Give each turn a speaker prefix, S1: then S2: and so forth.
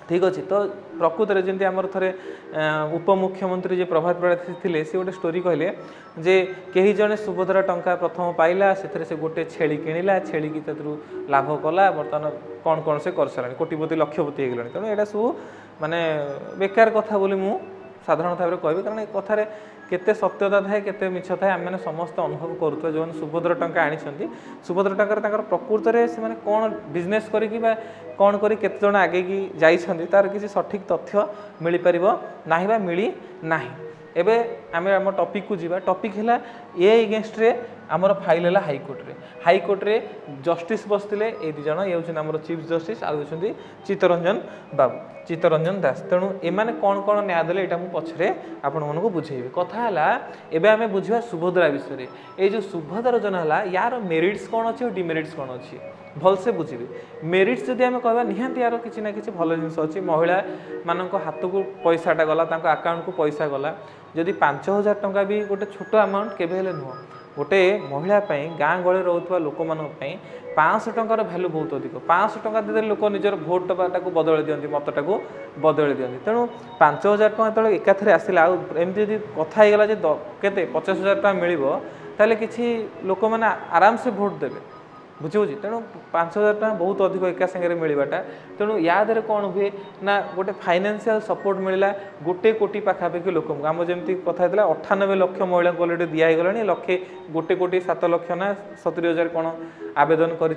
S1: ठीक अच्छे तो प्रकृत में जमी आम थे उपमुख्यमंत्री जो प्रभात बेड़ा थे सी गोटे स्टोरी कहले जे कहीं जड़े सुभद्रा टंका प्रथम पाइला से गोटे छेली किणला छेली की लाभ कला बर्तमान कौन कौन से कर सारा कोटिपति लक्षपति हो गला तेणु यहाँ सब माने बेकार कथा बोली मु साधारण भाव में कहबी कारण कथार केते सत्यता थाए केते मिछ थाए आम मैंने समस्त अनुभव करुवा जो सुभद्रा टंका आनी सुभद्रा टंकार प्रकृत में से कौन बिजनेस करी कौन करी केते जण आगे की जाइछंती तार किसी सठिक तथ्य मिल पार ना मिली ना एबे आम आम टॉपिक को जीवा टॉपिक है ए एगेंस्ट रे आमर फाइल है हाईकोर्ट रे जस्टिस बसते ये दी जन ये हूँ चीफ जस्टिस आउे चित्तरंजन बाबू चित्तरंजन दास तेणु एमाने कौन कौन न्याय देले एटा मु पछरे आपण मानकु बुझेबे कथा हला एबे आमे बुझिबा सुभद्रा विषय ए जो सुभद्रा योजना हला यार मेरिट्स कौन अच्छी और डिमेरिट्स कौन अच्छी भल से बुझे मेरिट्स जदि आम कहबा निहांती यार किसी ना किसी भल जिनस अच्छी महिला मानक हाथ को पैसाटा गला तांको अकाउंट को पैसा गला जदि 5,000 टंका भी गोटे छोट अमाउंट केबे हेले नुह गोटे महिला गाँ गहली रोकवा लोक मान 500 टंकार भैल्यू बहुत अधिक 500 टंका देते लोक निजर भोटा को बदल दिखती मतटा को बदल दिखती तेणु 5,000 टंका जो एकाथरे आसला एमती जब कथा होगा के 50,000 टंका मिल ताले किसी लोक मैंने आराम से भोट देवे बुझे तेणु 5,000 टंका बहुत अधिक एका सागर मिलवाटा तेणु या दर कौन हुए ना गोटे फाइनेंशियल सपोर्ट मिलला 1 कोटी पाखापाखि लोक आम जमी कथा 98 लक्ष महिला को अलरेडी दिगला लक्षे 1 कोटी 7 लक्ष ना 70,000 कौन आवेदन कर